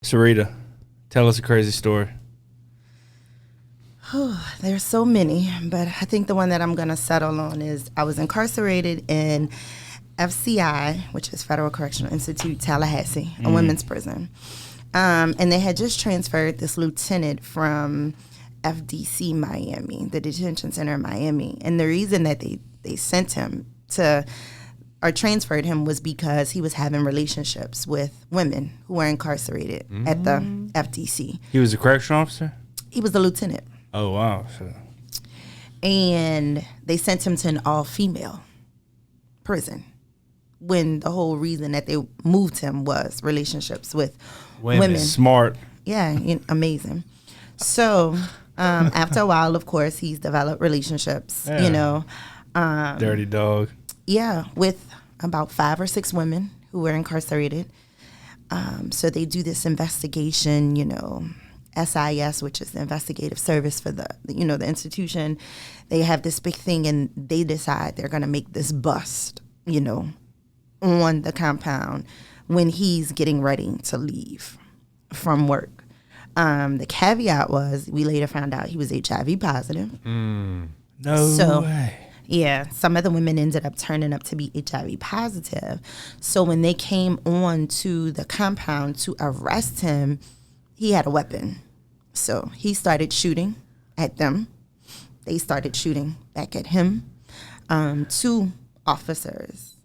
Syrita, tell us a crazy story. There's so many, but I think the one that I'm going to settle on is I was incarcerated in FCI, which is Federal Correctional Institute, Tallahassee, a women's prison. And they had just transferred this lieutenant from FDC Miami, the detention center in Miami. And the reason that they sent him or transferred him was because he was having relationships with women who were incarcerated at the FDC. He was a correctional officer? He was a lieutenant. Oh, wow. And they sent him to an all-female prison when the whole reason that they moved him was relationships with women. Smart. Yeah, amazing. So after a while, of course, he's developed relationships, Dirty dog. Yeah, with about 5 or 6 women who were incarcerated. So they do this investigation, SIS, which is the investigative service for the institution. They have this big thing and they decide they're going to make this bust, on the compound when he's getting ready to leave from work. The caveat was we later found out he was HIV positive. No way. Yeah, some of the women ended up turning up to be HIV positive. So when they came on to the compound to arrest him, he had a weapon. So he started shooting at them. They started shooting back at him. 2 officers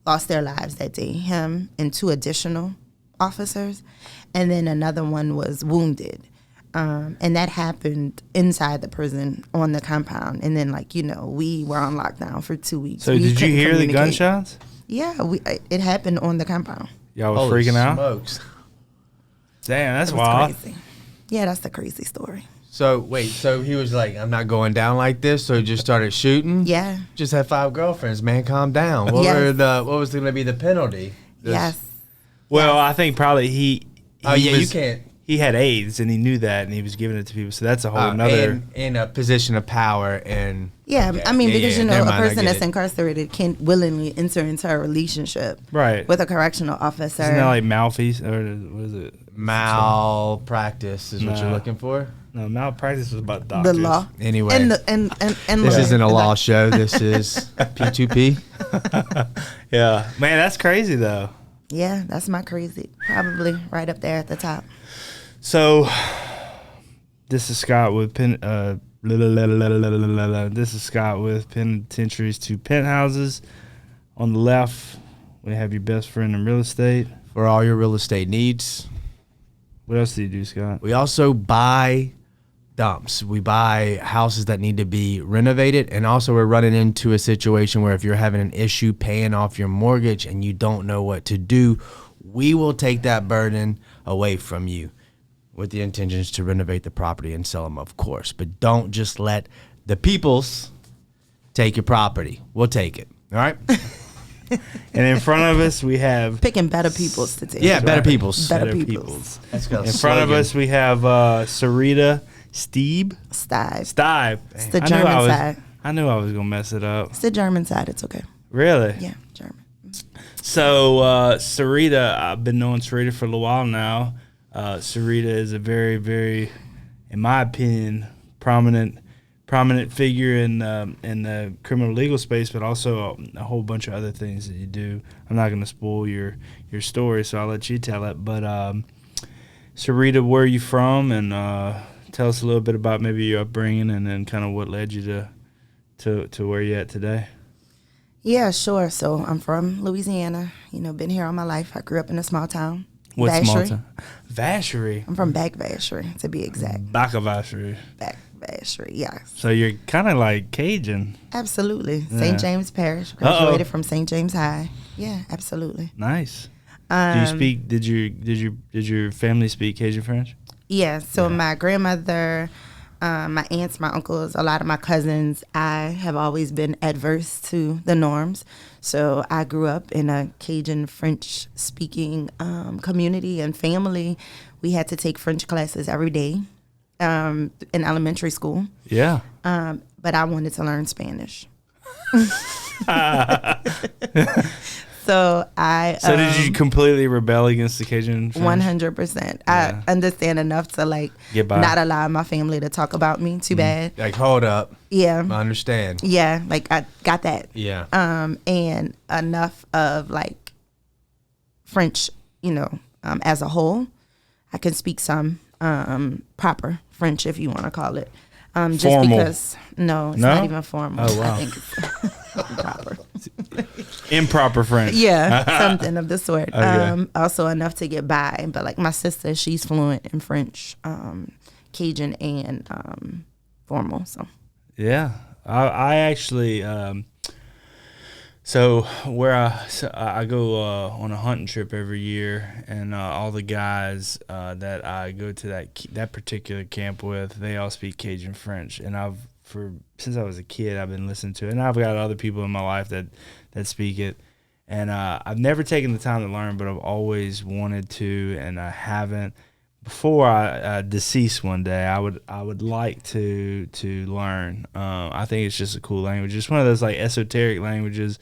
lost their lives that day, him and 2 additional officers. And then another one was wounded. And that happened inside the prison on the compound. And then, we were on lockdown for 2 weeks. So did you hear the gunshots? Yeah, it happened on the compound. Y'all was freaking out? Smokes. Damn, that's wild. Crazy. Yeah, that's the crazy story. So, wait, he was like, I'm not going down like this, so he just started shooting? Yeah. Just had 5 girlfriends, man, calm down. What was going to be the penalty? Yes. Well, I think probably you can't. He had AIDS, and he knew that, and he was giving it to people, so that's a whole nother... In a position of power and... Yeah, okay. Because, a person that's it. incarcerated can't willingly enter into a relationship with a correctional officer. Isn't that like malfeasance, or what is it? Malpractice is what you're looking for? No, malpractice was about doctors. The law. Anyway. And this isn't a law show. This is P2P. Yeah. Man, that's crazy, though. Yeah, that's my crazy. Probably right up there at the top. So, this is Scott with This is Scott with Penitentiaries to Penthouses. On the left, we have your best friend in real estate. For all your real estate needs. What else do you do, Scott? We also buy dumps. We buy houses that need to be renovated. And also we're running into a situation where if you're having an issue paying off your mortgage and you don't know what to do, we will take that burden away from you with the intentions to renovate the property and sell them, of course. But don't just let the peoples take your property. We'll take it. All right? And in front of us, we have... Picking better peoples to take. Yeah, better peoples. Better peoples. Let's go. In front of us, we have Syrita Steib. Steib. It's the German side. I knew I was going to mess it up. It's the German side. It's okay. Really? Yeah, German. So, Syrita, I've been knowing Syrita for a little while now. Syrita is a very, very, in my opinion, prominent figure in the criminal legal space, but also a whole bunch of other things that you do. I'm not going to spoil your story, so I'll let you tell it. But Syrita, where are you from? And tell us a little bit about maybe your upbringing and then kind of what led you to where you're at today. Yeah, sure. So I'm from Louisiana. Been here all my life. I grew up in a small town. What Vacherie. small town? Vacherie. I'm from Back Vacherie, to be exact. Back of Vacherie. Back Vacherie, yes. So you're kind of like Cajun. Absolutely. Yeah. St. James Parish. Graduated from St. James High. Yeah, absolutely. Nice. Do you speak? Did your family speak Cajun French? Yeah. So my grandmother, my aunts, my uncles, a lot of my cousins, I have always been adverse to the norms. So I grew up in a Cajun French speaking community and family. We had to take French classes every day in elementary school. Yeah. But I wanted to learn Spanish. So I. So did you completely rebel against the Cajun French? 100%. I understand enough to like Get by. not allow my family to talk about me too bad. Like, hold up. Yeah. I understand. Yeah, like I got that. Yeah. And enough of like French, as a whole. I can speak some proper French, if you want to call it. Just formal. because it's not even formal. Oh, wow. I think it's proper. Improper French. Yeah, something of the sort. Okay. Also enough to get by. But like my sister, she's fluent in French, Cajun, and formal. So Yeah, I actually. So where I go on a hunting trip every year, and all the guys that I go to that particular camp with, they all speak Cajun French, and since I was a kid, I've been listening to it, and I've got other people in my life that speak it, and I've never taken the time to learn, but I've always wanted to, and I haven't. Before I decease one day, I would like to learn. I think it's just a cool language. It's one of those like esoteric languages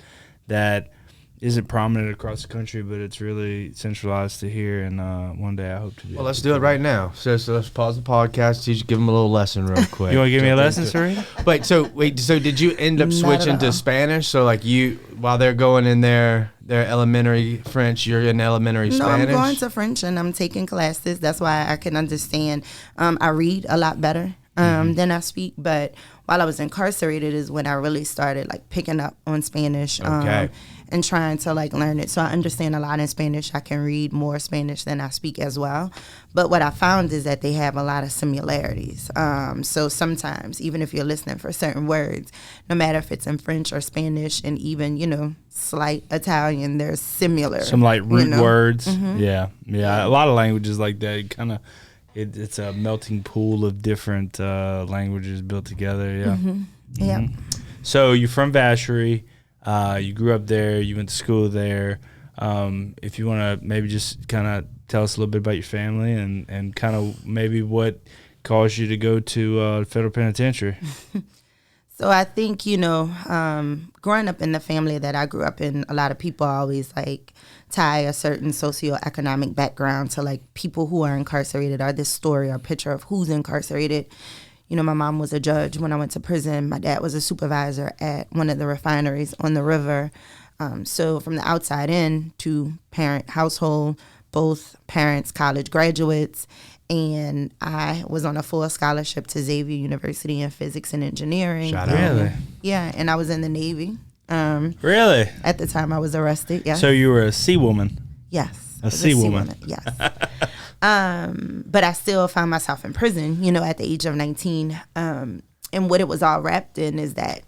that isn't prominent across the country, but it's really centralized to here. And one day I hope to do. Well, let's do it right now. So let's pause the podcast. Give them a little lesson real quick. You want to give me a lesson, Syrita? So did you end up Not switching at all. to Spanish? So like while they're going in their elementary French, you're in elementary Spanish? No, I'm going to French and I'm taking classes. That's why I can understand. I read a lot better than I speak. But while I was incarcerated is when I really started like picking up on Spanish and trying to like learn it. So I understand a lot in Spanish. I can read more Spanish than I speak as well. But what I found is that they have a lot of similarities. So sometimes, even if you're listening for certain words, no matter if it's in French or Spanish and even, slight Italian, they're similar. Some like root words. Mm-hmm. Yeah. A lot of languages like that. It's a melting pool of different languages built together. Yeah. Mm-hmm. Yeah. So you're from Vacherie. You grew up there. You went to school there. If you want to maybe just kind of tell us a little bit about your family and kind of maybe what caused you to go to federal penitentiary. So I think, growing up in the family that I grew up in, a lot of people always like tie a certain socioeconomic background to like people who are incarcerated or this story or picture of who's incarcerated. My mom was a judge when I went to prison. My dad was a supervisor at one of the refineries on the river. So from the outside in, two-parent household, both parents college graduates, and I was on a full scholarship to Xavier University in physics and engineering. Shout out. Really? Yeah, and I was in the Navy. Really? At the time I was arrested, yes. So you were a sea woman. Yes. A sea woman. Yes. But I still found myself in prison, at the age of 19. And what it was all wrapped in is that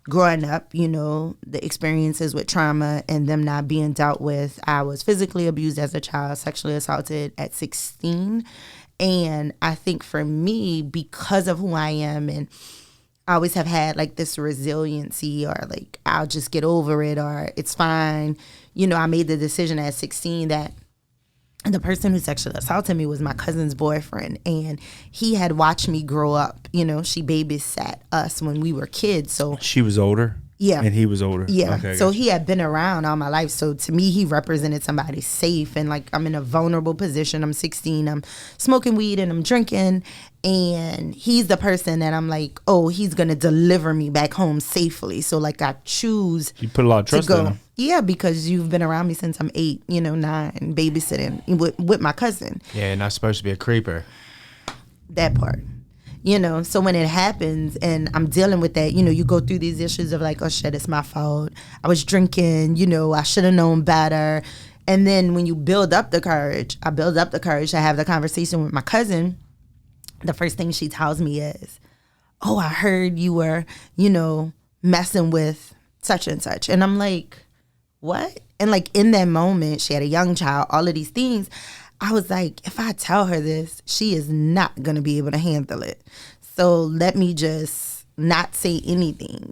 growing up, the experiences with trauma and them not being dealt with. I was physically abused as a child, sexually assaulted at 16. And I think for me, because of who I am, and I always have had like this resiliency or like, I'll just get over it or it's fine. I made the decision at 16 that the person who sexually assaulted me was my cousin's boyfriend, and he had watched me grow up. She babysat us when we were kids. So She was older? Yeah. And he was older? Yeah. Okay, So gotcha. he had been around all my life. So to me, he represented somebody safe, and like I'm in a vulnerable position. I'm 16. I'm smoking weed and I'm drinking, and he's the person that I'm like, oh, he's gonna deliver me back home safely. So like I choose. You put a lot of trust to go. in him. Yeah, because you've been around me since I'm 8, 9, babysitting with my cousin. Yeah, you're not supposed to be a creeper. That part. So when it happens and I'm dealing with that, you go through these issues of like, oh shit, it's my fault. I was drinking, I should have known better. And then when you build up the courage, I have the conversation with my cousin. The first thing she tells me is, oh, I heard you were, messing with such and such. And I'm like, what? And like in that moment, she had a young child, all of these things. I was like, if I tell her this, she is not going to be able to handle it. So let me just not say anything,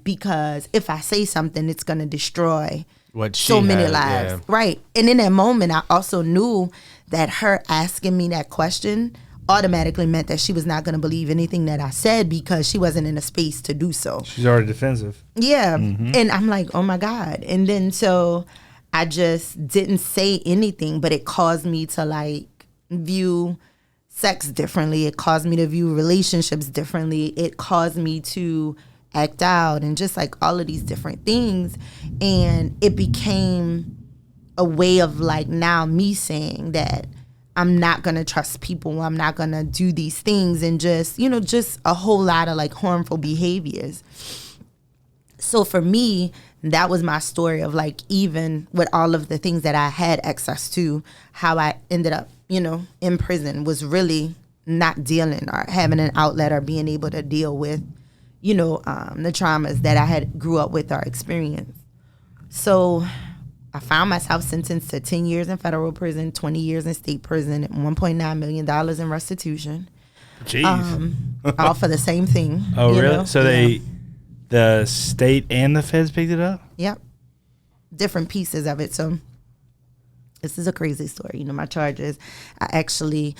because if I say something, it's going to destroy What she so many had, lives. yeah. Right. And in that moment, I also knew that her asking me that question automatically meant that she was not going to believe anything that I said because she wasn't in a space to do so. She's already defensive. Yeah. And I'm like, oh my God. And then so I just didn't say anything, but it caused me to like view sex differently. It caused me to view relationships differently. It caused me to act out and just like all of these different things. And it became a way of like now me saying that I'm not going to trust people. I'm not going to do these things and just, you know, just a whole lot of like harmful behaviors. So for me, that was my story of like, even with all of the things that I had access to, how I ended up, you know, in prison was really not dealing or having an outlet or being able to deal with, you know, the traumas that I had grew up with or experienced. So I found myself sentenced to 10 years in federal prison, 20 years in state prison, and $1.9 million in restitution. Jeez. All for the same thing. Oh, really? Know? So the state and the feds picked it up? Yep. Different pieces of it. So this is a crazy story. You know, my charges, I actually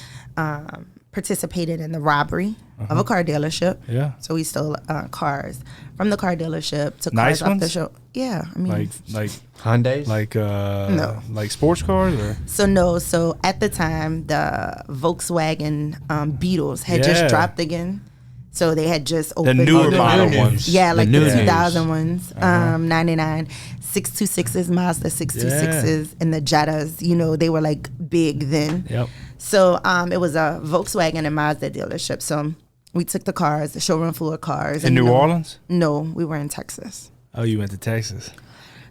participated in the robbery of a car dealership. Yeah. So we stole cars from the car delership to Nice cars off ones? the show. Yeah, I mean, Like Hyundais? no, like sports cars or So at the time the Volkswagen Beetles had Yeah. just dropped again. So they had just opened the newer the model new ones. Yeah, like the new 2000 ones, 99 626s, Mazda 626s, and the Jettas. You know, they were like big then. Yep. So it was a Volkswagen and Mazda dealership. So we took the cars, the showroom full of cars. In New Orleans? No, we were in Texas. Oh, you went to Texas.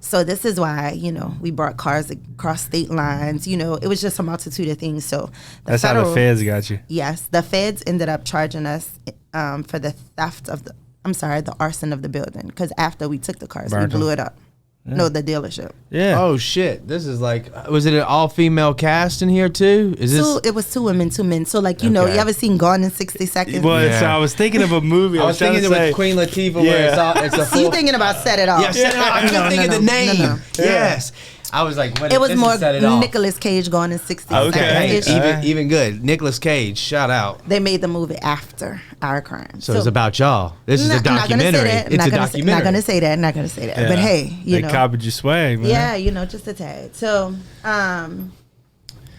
So this is why, you know, we brought cars across state lines. You know, it was just a multitude of things. So That's how the feds got you. Yes, the feds ended up charging us for the theft of the arson of the building, because after we took the cars, Burnt we blew them. it up. No, the dealership. Yeah. Oh shit! This is like, was it an all-female cast in here too? Is this? It was 2 women, 2 men. So like, you know, Okay. you ever seen Gone in 60 Seconds? Well, Yeah. so I was thinking of a movie. I was trying thinking to it say, with Queen Latifah, where it's a So you full. thinking about Set It Off? Yes, I couldn't think of the name. No. Yes, I was like, what It if was this more is Set It Off? Nicolas Cage Gone in 60 Okay. Seconds. Hey, even good. Nicolas Cage, shout out. They made the movie after our crime. So it's about y'all. This is a documentary. It's a documentary. Not gonna say that. Not gonna say that. But hey, you they know, copied your swag, man. yeah, you know, just a tad. So,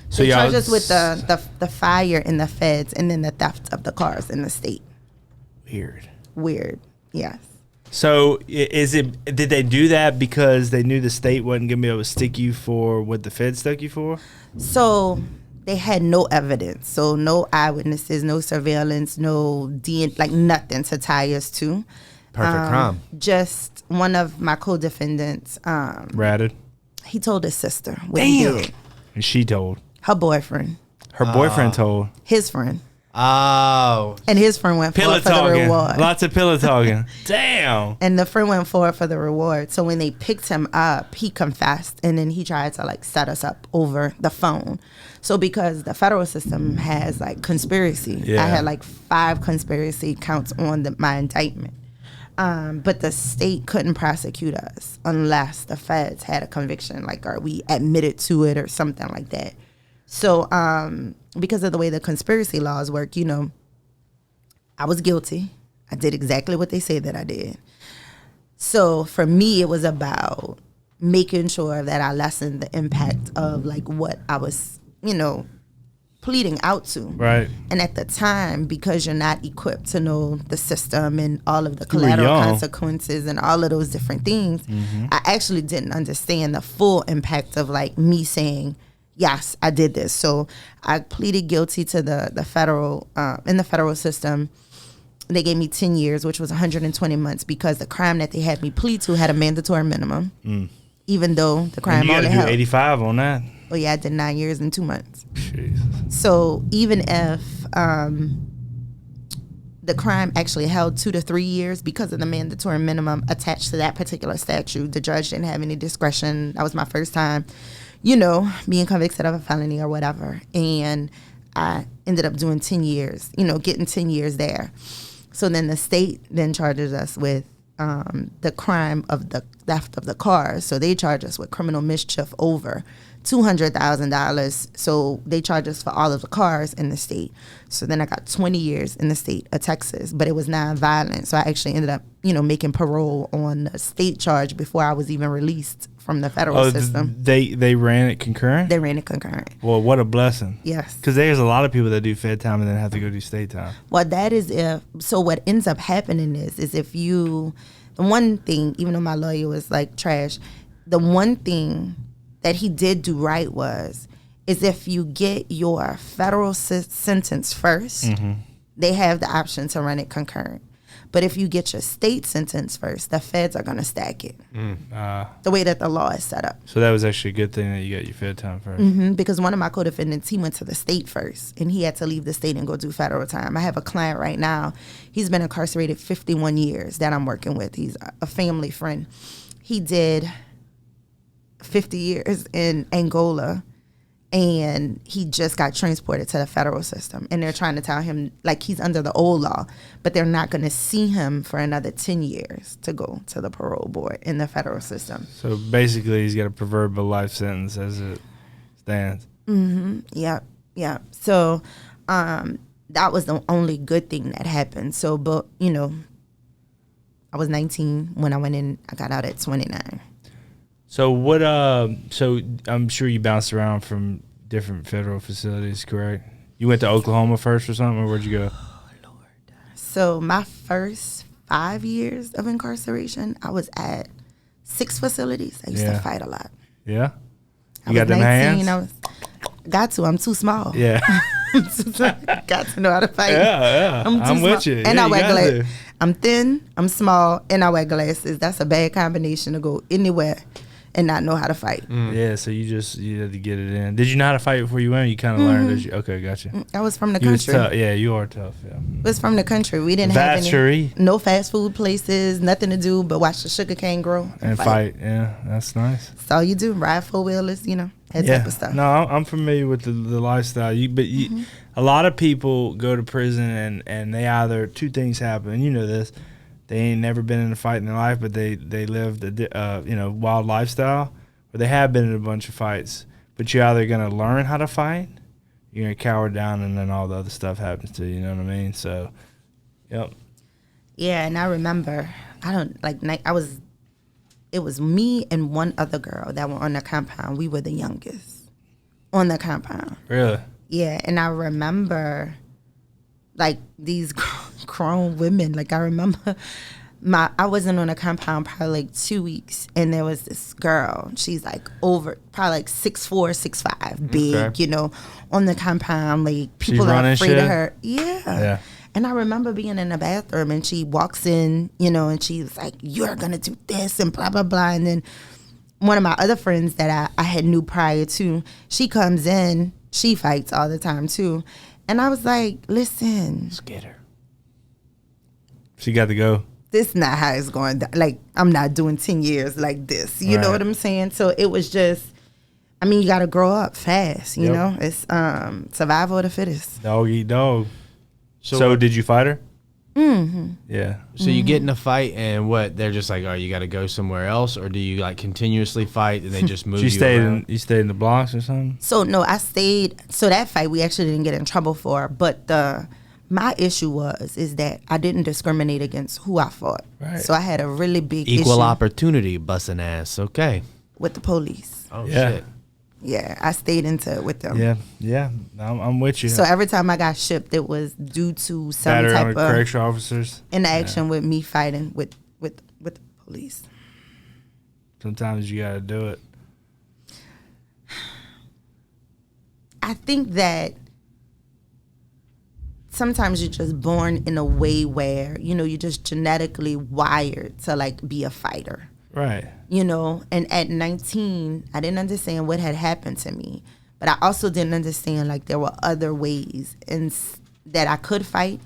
So they y'all charged us with the fire in the feds and then the theft of the cars in the state. Weird. Yes. So did they do that because they knew the state wasn't gonna be able to stick you for what the feds stuck you for? So they had no evidence. So no eyewitnesses, no surveillance, no DNA, like nothing to tie us to. Perfect crime. Just one of my co-defendants, Ratted. he told his sister what he did. And she told. Her boyfriend, Her boyfriend told. his friend. Oh, And his friend went Pillow forward for the talking. reward. Lots of pillow talking. Damn. And the friend went forward for the reward. So when they picked him up, he confessed, and then he tried to like set us up over the phone. So because the federal system has like conspiracy, Yeah. I had like 5 conspiracy counts on my indictment. But the state couldn't prosecute us unless the feds had a conviction, like, or we admitted to it or something like that. So because of the way the conspiracy laws work, you know, I was guilty. I did exactly what they said that I did. So for me, it was about making sure that I lessened the impact of like what I was, you know, pleading out to. Right. And at the time, because you're not equipped to know the system and all of the You were collateral young. consequences and all of those different things, I actually didn't understand the full impact of like me saying, yes, I did this. So I pleaded guilty to the federal, in the federal system. They gave me 10 years, which was 120 months, because the crime that they had me plead to had a mandatory minimum, even though the crime And you got only to do held. 85 on that. Oh yeah, I did 9 years and 2 months. Jesus. So even if the crime actually held 2 to 3 years because of the mandatory minimum attached to that particular statute, the judge didn't have any discretion. That was my first time, you know, being convicted of a felony or whatever. And I ended up doing 10 years, you know, getting 10 years there. So then the state then charges us with the crime of the theft of the cars. So they charge us with criminal mischief over $200,000. So they charged us for all of the cars in the state. So then I got 20 years in the state of Texas, but it was nonviolent. So I actually ended up, making parole on the state charge before I was even released from the federal system. They ran it concurrent? They ran it concurrent. Well, what a blessing. Yes. Because there's a lot of people that do Fed time and then have to go do state time. Well, that is so what ends up happening is if the one thing, even though my lawyer was like trash, the one thing that he did do right is if you get your federal sentence first, they have the option to run it concurrent. But if you get your state sentence first, the feds are going to stack it. The way that the law is set up. So that was actually a good thing that you got your Fed time first. Because one of my co-defendants, he went to the state first, and he had to leave the state and go do federal time. I have a client right now. He's been incarcerated 51 years that I'm working with. He's a family friend. He did 50 years in Angola, and he just got transported to the federal system. And they're trying to tell him, like, he's under the old law, but they're not going to see him for another 10 years to go to the parole board in the federal system. So basically, he's got a proverbial life sentence as it stands. Yeah. So that was the only good thing that happened. So, but, I was 19 when I went in. I got out at 29. So what? So I'm sure you bounced around from different federal facilities, correct? You went to Oklahoma first or something, or where'd you go? Oh, Lord. So my first 5 years of incarceration, I was at 6 facilities. I used to fight a lot. Yeah. You got them hands? I'm too small. Yeah. Got to know how to fight. Yeah. I'm with you. And yeah, I wear glasses. I'm thin, I'm small, and I wear glasses. That's a bad combination to go anywhere and not know how to fight. Yeah, so you had to get it in. Did you know how to fight before you went? You kind of learned as you. Okay, gotcha. I was from the country. Yeah, you are tough. Yeah. It was from the country. We didn't have no fast food places, nothing to do but watch the sugarcane grow and fight. Yeah, that's nice. That's all you do. Ride 4-wheelers, that type of stuff. No, I'm familiar with the lifestyle. A lot of people go to prison and they either two things happen. You know this. They ain't never been in a fight in their life, but they lived a wild lifestyle, or they have been in a bunch of fights. But you're either gonna learn how to fight, you're gonna cower down, and then all the other stuff happens to you. You know what I mean? So, yep. Yeah, and I remember it was me and one other girl that were on the compound. We were the youngest on the compound. Really? Yeah, and I remember these grown women. I remember I wasn't on a compound probably 2 weeks, and there was this girl. She's over probably 6'4", 6'5", big, on the compound. People are afraid of her. Yeah. And I remember being in the bathroom, and she walks in, and she was like, "You're gonna do this," and blah blah blah. And then one of my other friends that I had knew prior to, she comes in. She fights all the time too. And I was like, listen. Let's get her. She got to go. This is not how it's going down. I'm not doing 10 years like this. You know what I'm saying? So it was just, you got to grow up fast, you know? It's survival of the fittest. Dog eat dog. So did you fight her? Mm-hmm. Yeah. So you get in a fight and what? They're just like, oh, you got to go somewhere else? Or do you continuously fight and they just move you around? You stayed in the Bronx or something? So no, I stayed. So that fight we actually didn't get in trouble for. But my issue is that I didn't discriminate against who I fought. Right. So I had a really big Equal issue opportunity busting ass. Okay. with the police. Oh, Yeah. shit. Yeah, I stayed into it with them. Yeah. I'm with you. So every time I got shipped, it was due to some Battery type on of correctional officers. interaction with me fighting with the police. Sometimes you got to do it. I think that sometimes you're just born in a way where, you're just genetically wired to be a fighter. Right. And at 19, I didn't understand what had happened to me. But I also didn't understand there were other ways that I could fight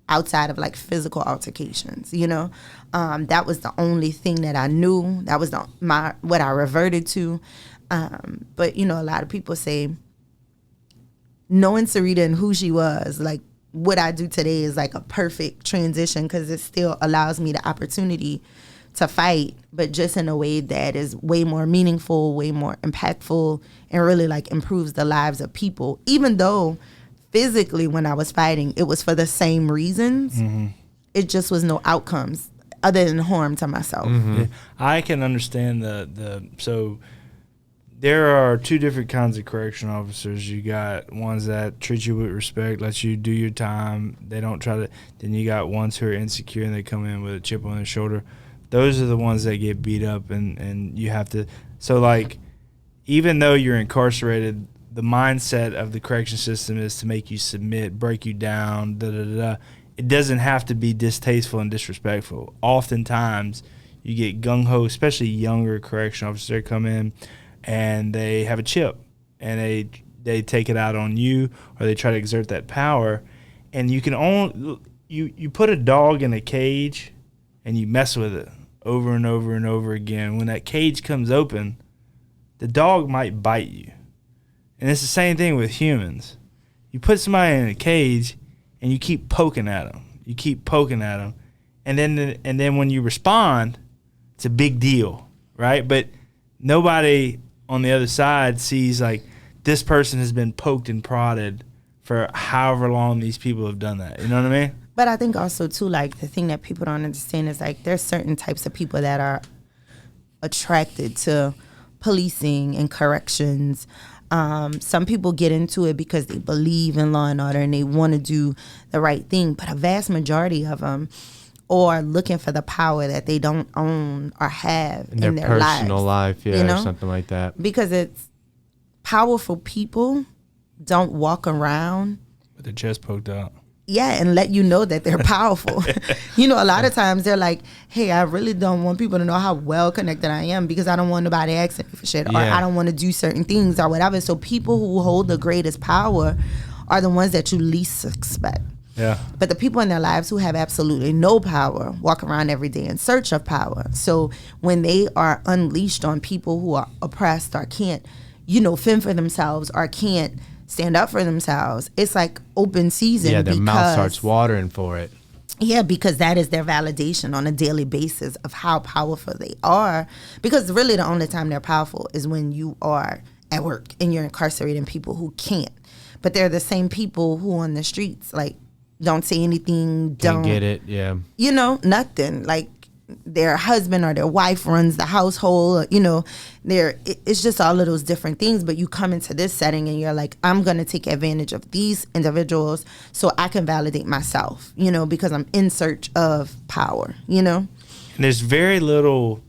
outside of physical altercations, That was the only thing that I knew. That was what I reverted to. But, a lot of people say, knowing Syrita and who she was, what I do today is a perfect transition because it still allows me the opportunity to fight, but just in a way that is way more meaningful, way more impactful, and really like improves the lives of people. Even though physically when I was fighting, it was for the same reasons. It just was no outcomes other than harm to myself. Yeah, I can understand so there are two different kinds of correction officers. You got ones that treat you with respect, let you do your time. They don't try to. Then you got ones who are insecure and they come in with a chip on their shoulder. Those are the ones that get beat up, and you have to. So like, even though you're incarcerated, the mindset of the correction system is to make you submit, break you down, It doesn't have to be distasteful and disrespectful. Oftentimes, you get gung-ho, especially younger correction officers that come in, and they have a chip, and they take it out on you, or they try to exert that power. And you can only you put a dog in a cage, and you mess with it over and over and over again. When that cage comes open, the dog might bite you. And it's the same thing with humans. You put somebody in a cage, and you keep poking at them. You keep poking at them. And then when you respond, it's a big deal, right? But nobody on the other side sees, like, this person has been poked and prodded for however long these people have done that. You know what I mean? But I think also, too, like, the thing that people don't understand is, like, there's certain types of people that are attracted to policing and corrections. Some people get into it because they believe in law and order and they want to do the right thing. But a vast majority of them are looking for the power that they don't own or have in their personal life, you know? Or something like that. Because it's powerful people don't walk around with their chest poked out. Yeah, and let you know that they're powerful. You know, a lot of times they're like, hey, I really don't want people to know how well connected I am because I don't want nobody asking me for shit, or I don't want to do certain things or whatever. So people who hold the greatest power are the ones that you least suspect. Yeah. But the people in their lives who have absolutely no power walk around every day in search of power. So when they are unleashed on people who are oppressed or can't, fend for themselves or can't stand up for themselves, it's like open season. Yeah, their mouth starts watering for it. Yeah, because that is their validation on a daily basis of how powerful they are. Because really the only time they're powerful is when you are at work and you're incarcerating people who can't. But they're the same people who on the streets, like, don't say anything, don't get it, yeah. Nothing. Like, their husband or their wife runs the household, it's just all of those different things. But you come into this setting and you're like, I'm going to take advantage of these individuals so I can validate myself, because I'm in search of power, And there's very little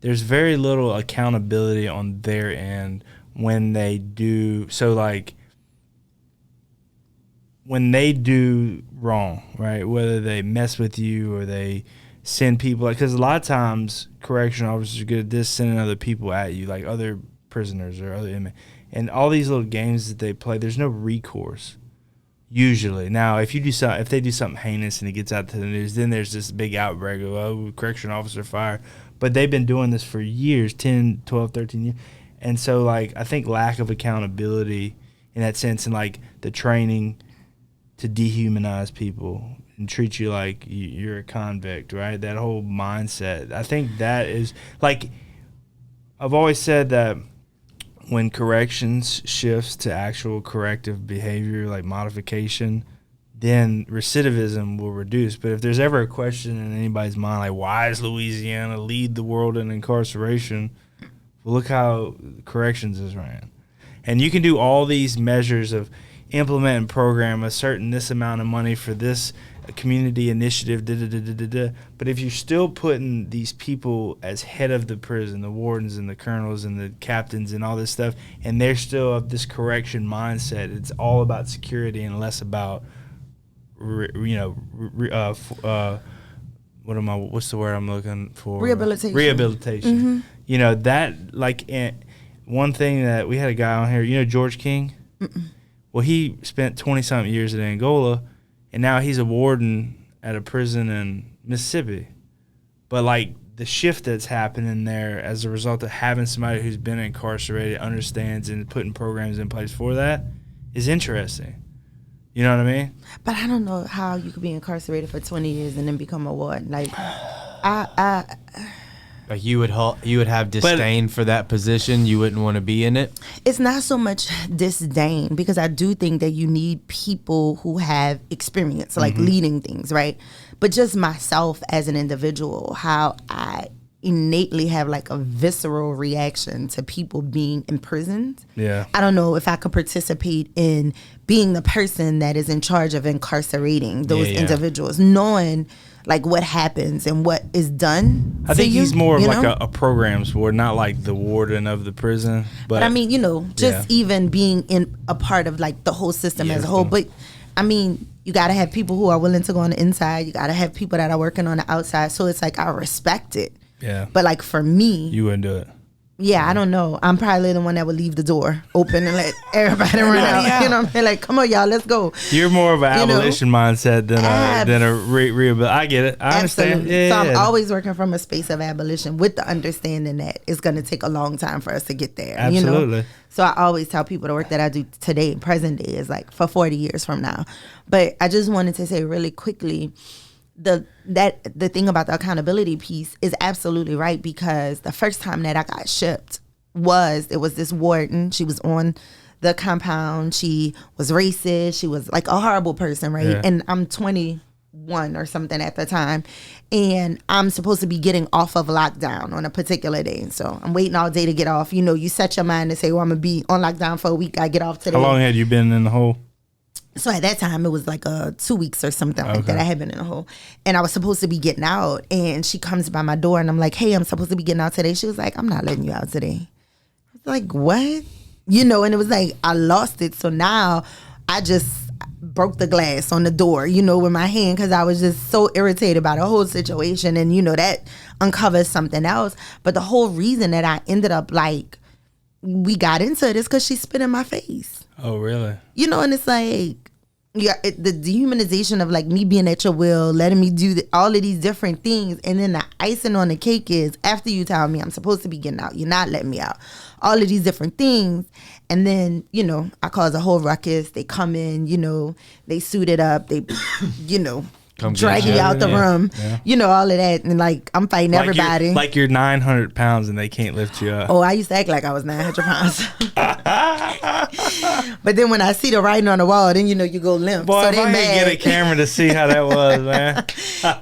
accountability on their end when they do. So, like, when they do wrong, right? Whether they mess with you or they send people, because a lot of times correction officers are good at this, sending other people at you, like other prisoners or other inmates. And all these little games that they play, there's no recourse usually. Now, if they do something heinous and it gets out to the news, then there's this big outbreak of, correction officer fired. But they've been doing this for years, 10, 12, 13 years. And so, like, I think lack of accountability in that sense, and, like, the training to dehumanize people and treat you like you're a convict, right? That whole mindset. I think that is, like, I've always said that when corrections shifts to actual corrective behavior, like modification, then recidivism will reduce. But if there's ever a question in anybody's mind, like, why does Louisiana lead the world in incarceration? Well, look how corrections is ran. And you can do all these measures of implement and program this amount of money for this community initiative, but if you're still putting these people as head of the prison, the wardens and the colonels and the captains and all this stuff, and they're still of this correction mindset, it's all about security and less about, what's the word I'm looking for? Rehabilitation. Mm-hmm. That, like, one thing that we had a guy on here, George King? Mm-mm. Well, he spent 20-something years in Angola, and now he's a warden at a prison in Mississippi. But, like, the shift that's happening there as a result of having somebody who's been incarcerated, understands, and putting programs in place for that is interesting. You know what I mean? But I don't know how you could be incarcerated for 20 years and then become a warden. Like, Like you would have disdain for that position. You wouldn't want to be in it. It's not so much disdain, because I do think that you need people who have experience, like leading things, right? But just myself as an individual, how I innately have like a visceral reaction to people being imprisoned. Yeah. I don't know if I could participate in being the person that is in charge of incarcerating those individuals, knowing like what happens and what is done. I think he's more of like know? a programs ward, not like the warden of the prison. But I mean, just even being in a part of like the whole system as a whole. But I mean, you got to have people who are willing to go on the inside. You got to have people that are working on the outside. So it's like, I respect it. Yeah. But like for me, you wouldn't do it. Yeah, I don't know. I'm probably the one that would leave the door open and let everybody run out. You know what I'm saying? Like, come on, y'all, let's go. You're more of an abolition mindset than a rehabilitation. I get it. I understand. Yeah, so I'm always working from a space of abolition with the understanding that it's going to take a long time for us to get there. Absolutely. You know? So I always tell people the work that I do today, present day, is like for 40 years from now. But I just wanted to say really quickly, the thing about the accountability piece is absolutely right, because the first time that I got shipped was this warden. She was on the compound. She was racist. She was like a horrible person, right? Yeah. And I'm 21 or something at the time, and I'm supposed to be getting off of lockdown on a particular day. So I'm waiting all day to get off. You set your mind to say, well, I'm gonna be on lockdown for a week. I get off today. How long had you been in the hole? So at that time, it was like 2 weeks or something like that. I had been in a hole. And I was supposed to be getting out. And she comes by my door and I'm like, hey, I'm supposed to be getting out today. She was like, I'm not letting you out today. I was like, what? And it was like, I lost it. So now I just broke the glass on the door, with my hand, because I was just so irritated by the whole situation. And, that uncovers something else. But the whole reason that I ended up we got into it is because she spit in my face. Oh, really? And it's like, the dehumanization of like me being at your will, letting me do all of these different things. And then the icing on the cake is after you tell me I'm supposed to be getting out, you're not letting me out. All of these different things. And then, I cause a whole ruckus. They come in, they suit it up. They, drag you out the room, all of that. And like, I'm fighting everybody. You're 900 pounds and they can't lift you up. Oh, I used to act like I was 900 pounds. But then when I see the writing on the wall, then, you go limp. Boy, so if they I mad. could get a camera to see how that was, man.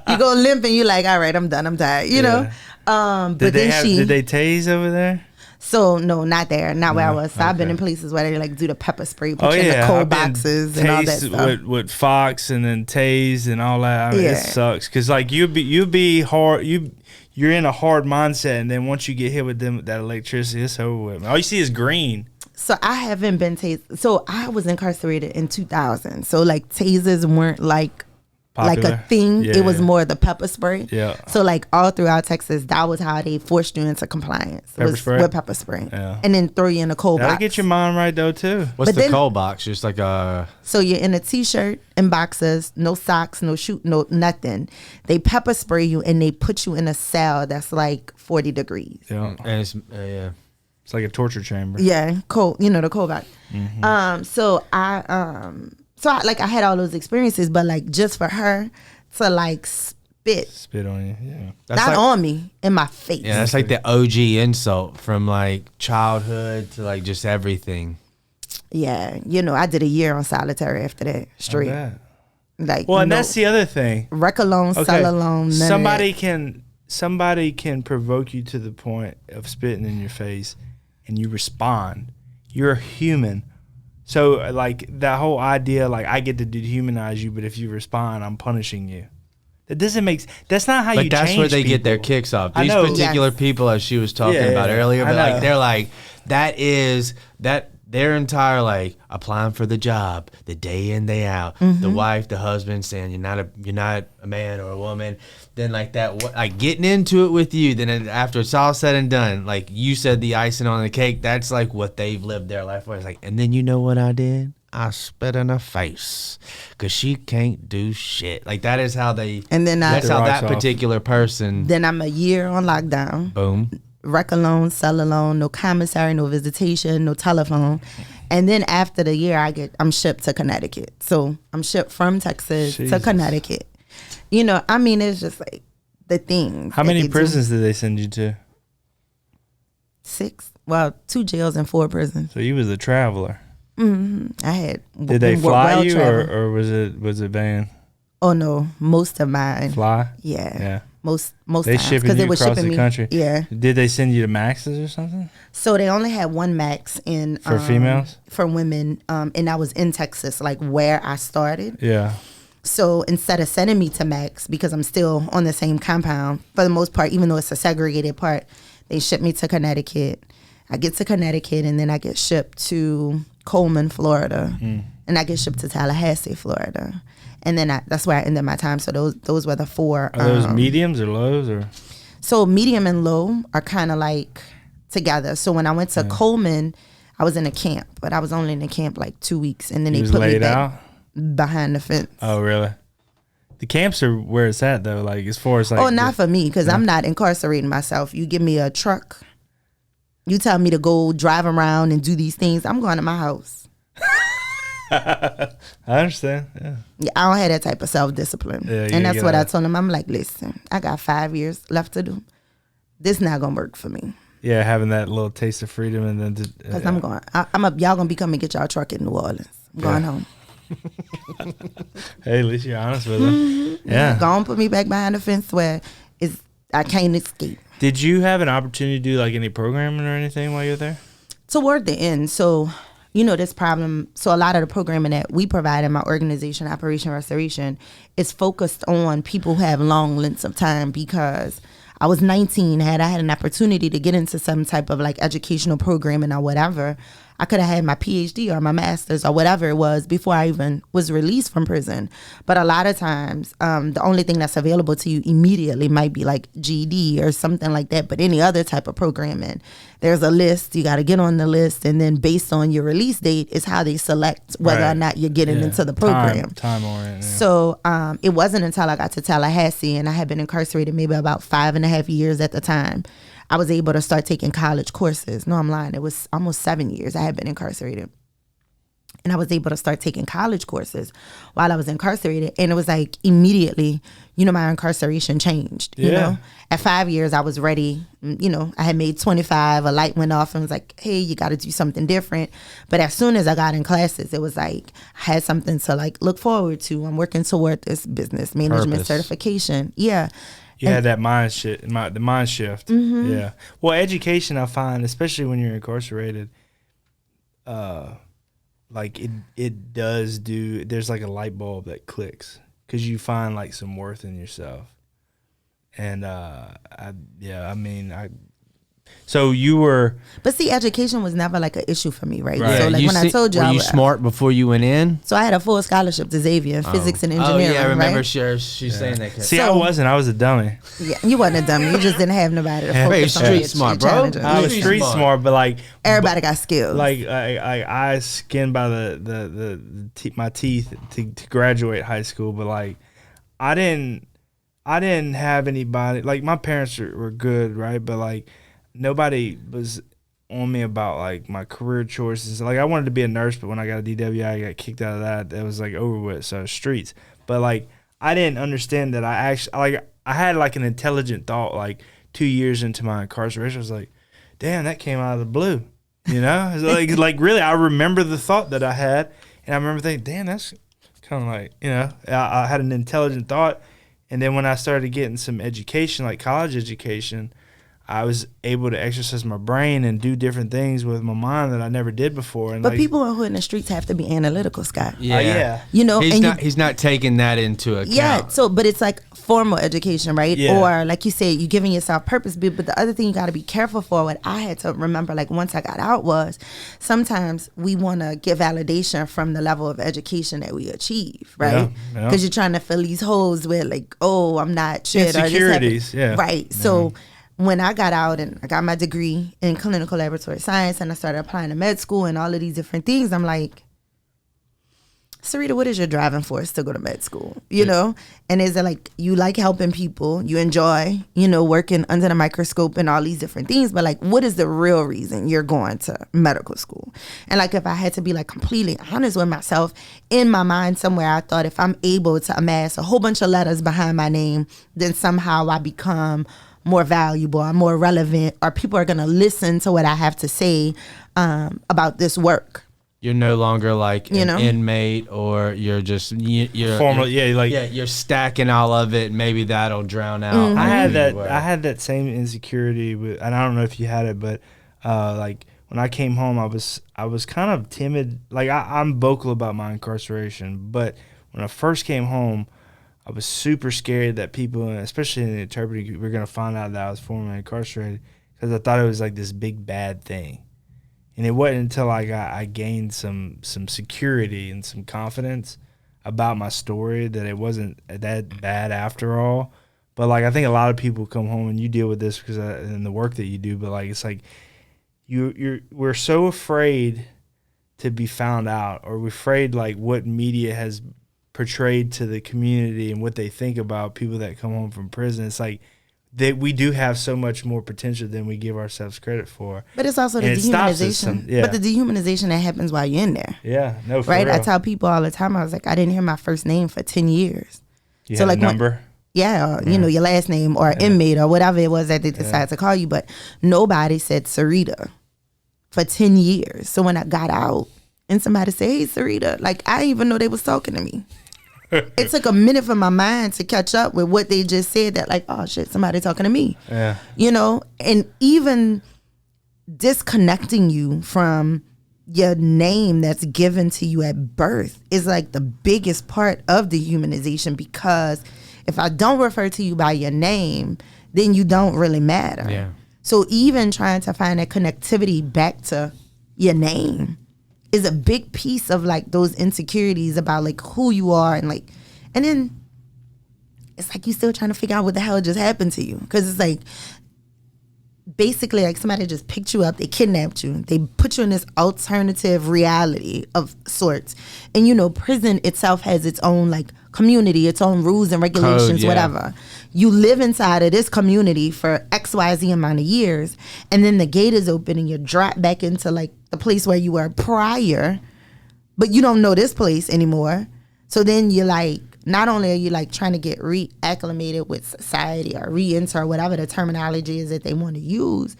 You go limp and you're like, all right, I'm done. I'm tired, know? But did they tase over there? So no, not there, not where I was. So I've been in places where they do the pepper spray, put you in the cold boxes and all that stuff. With Fox and then tase and all that. I mean, it sucks because you'd be hard. You're in a hard mindset, and then once you get hit with that electricity, it's over with. All you see is green. So I haven't been tased. So I was incarcerated in 2000. So tasers weren't popular. A thing. It was more the pepper spray. Yeah. So all throughout Texas, that was how they forced you into compliance. Pepper spray? With pepper spray. Yeah. And then throw you in a cold box. That'll get your mind right though too. What's the cold box? Just like a... So you're in a t-shirt and boxers, no socks, no shoe, no nothing. They pepper spray you and they put you in a cell that's 40 degrees. Yeah. And it's it's like a torture chamber. Yeah, cold. The cold box. Mm-hmm. So I had all those experiences, but just for her to spit on you, yeah. That's not on me, in my face. Yeah, that's like the OG insult from childhood to just everything. Yeah, I did a year on solitary after that straight. And that's the other thing. Rec alone, sell alone. Somebody can provoke you to the point of spitting in your face, and you respond. You're a human. So that whole idea, I get to dehumanize you, but if you respond, I'm punishing you. That doesn't make. That's not how you change. But that's where they people get their kicks off. These particular people, as she was talking about earlier, but they're that is that their entire applying for the job, the day in, day out, the wife, the husband saying you're not a man or a woman. Then getting into it with you. Then after it's all said and done, you said, the icing on the cake. That's what they've lived their life for. It's and then you know what I did? I spit in her face because she can't do shit. That is how they. And then that's how that particular person. Then I'm a year on lockdown. Boom. Rec alone, sell alone, no commissary, no visitation, no telephone. And then after the year, I'm shipped to Connecticut. So I'm shipped from Texas to Connecticut. It's just the things. How many prisons did they send you to? 6. Well, 2 jails and 4 prisons. So you was a traveler. I had. Did they fly you, or was it van? Oh no, most of mine. Fly? Yeah. Most they times, shipping you they were across shipping the country. Yeah. Did they send you to Maxes or something? So they only had 1 max in for females. For women, and I was in Texas, like where I started. Yeah. So instead of sending me to Max, because I'm still on the same compound for the most part, even though it's a segregated part, they shipped me to Connecticut. I get to Connecticut, and then I get shipped to Coleman, Florida, and I get shipped to Tallahassee, Florida, and then that's where I ended my time. So those were the 4. Are those mediums or lows or? So medium and low are kind of like together. So when I went to Coleman, I was in a camp, but I was only in the camp like 2 weeks, and then they put me back behind the fence. Oh, really? The camps are where it's at though. Like as far as like. Oh, not for me, because I'm not incarcerating myself. You give me a truck. You tell me to go drive around and do these things, I'm going to my house. I understand. Yeah. I don't have that type of self-discipline. Yeah, and that's what I told him. I'm like, listen, I got 5 years left to do. This not going to work for me. Yeah, having that little taste of freedom and then. Because I'm going. Y'all going to be coming and get y'all truck in New Orleans. I'm going home. Hey, at least you're honest with them. Yeah. Go on, put me back behind the fence where I can't escape. Did you have an opportunity to do like any programming or anything while you were there? Toward the end, so this problem. So a lot of the programming that we provide in my organization, Operation Restoration, is focused on people who have long lengths of time. Because I was 19, I had an opportunity to get into some type of like educational programming or whatever, I could have had my PhD or my master's or whatever it was before I even was released from prison. But a lot of times, the only thing that's available to you immediately might be like GED or something like that. But any other type of programming, there's a list. You got to get on the list. And then based on your release date is how they select whether or not you're getting into the program. Time oriented. Yeah. So it wasn't until I got to Tallahassee, and I had been incarcerated maybe about 5.5 years at the time, I was able to start taking college courses. No, I'm lying. It was almost 7 years I had been incarcerated. And I was able to start taking college courses while I was incarcerated. And it was like immediately, my incarceration changed. You know, at 5 years, I was ready. I had made 25. A light went off and was like, hey, you got to do something different. But as soon as I got in classes, it was like I had something to like look forward to. I'm working toward this business management certification. Yeah. You had that mind shift. Mm-hmm. Yeah. Well, education, I find, especially when you're incarcerated, like it does do. There's like a light bulb that clicks because you find like some worth in yourself. And so you were. But see, education was never like an issue for me, right? So like I told you, were you smart before you went in? So I had a full scholarship to Xavier, physics and engineering. Oh yeah, I remember right? she's saying that. See, I wasn't. I was a dummy. Yeah, you wasn't a dummy. You just didn't have nobody to focus on. Street smart, bro. I was street smart, but like everybody got skills. Like I skinned by my teeth to graduate high school, but like I didn't have anybody. Like my parents were good, right? But like nobody was on me about like my career choices. Like I wanted to be a nurse, but when I got a DWI, I got kicked out of that. That was like over with. So streets. But like I didn't understand that I had like an intelligent thought like 2 years into my incarceration. I was like, damn, that came out of the blue. Like really, I remember the thought that I had, and I remember thinking, damn, that's kind of like, I had an intelligent thought. And then when I started getting some education, like college education, I was able to exercise my brain and do different things with my mind that I never did before. And but people who are in the streets have to be analytical, Scott. Yeah. He's not taking that into account. Yeah. So, but it's like formal education, right? Yeah. Or like you said, you're giving yourself purpose. But the other thing you got to be careful for, what I had to remember, like once I got out, was sometimes we want to get validation from the level of education that we achieve, right? Because you're trying to fill these holes with like, oh, I'm not shit. Insecurities, Right. So when I got out and I got my degree in clinical laboratory science and I started applying to med school and all of these different things, I'm like, Sarita, what is your driving force to go to med school? You know? And is it like you like helping people, you enjoy, working under the microscope and all these different things, but like what is the real reason you're going to medical school? And like if I had to be like completely honest with myself, in my mind somewhere I thought if I'm able to amass a whole bunch of letters behind my name, then somehow I become more valuable or more relevant, or people are going to listen to what I have to say about this work. You're no longer like an inmate, or you're just you're formal. You're stacking all of it. Maybe that'll drown out. I had that same insecurity with, and I don't know if you had it, but like when I came home, I was kind of timid. Like I'm vocal about my incarceration, but when I first came home, I was super scared that people, especially in the interpreting, were going to find out that I was formerly incarcerated, because I thought it was like this big bad thing. And it wasn't until I gained some security and some confidence about my story that it wasn't that bad after all. But like I think a lot of people come home, and you deal with this because in the work that you do. But like it's like we're so afraid to be found out, or we're afraid like what media has portrayed to the community and what they think about people that come home from prison. It's like that we do have so much more potential than we give ourselves credit for. But it's also the dehumanization. But the dehumanization that happens while you're in there. Yeah, no, for right? real. I tell people all the time, I was like, I didn't hear my first name for 10 years. You so had like a number? Your last name or inmate or whatever it was that they decided to call you. But nobody said Syrita for 10 years. So when I got out and somebody said, hey, Syrita, like I didn't even know they was talking to me. It took a minute for my mind to catch up with what they just said, that like, oh shit, somebody talking to me. Yeah. And even disconnecting you from your name that's given to you at birth is like the biggest part of dehumanization, because if I don't refer to you by your name, then you don't really matter. Yeah. So even trying to find that connectivity back to your name is a big piece of like those insecurities about like who you are, and then it's like you still trying to figure out what the hell just happened to you, because it's like basically like somebody just picked you up, they kidnapped you, they put you in this alternative reality of sorts, and prison itself has its own like community, its own rules and regulations, whatever. You live inside of this community for XYZ amount of years, and then the gate is open and you're dropped back into like the place where you were prior, but you don't know this place anymore. So then you're like, not only are you like trying to get reacclimated with society or re-enter, whatever the terminology is that they want to use,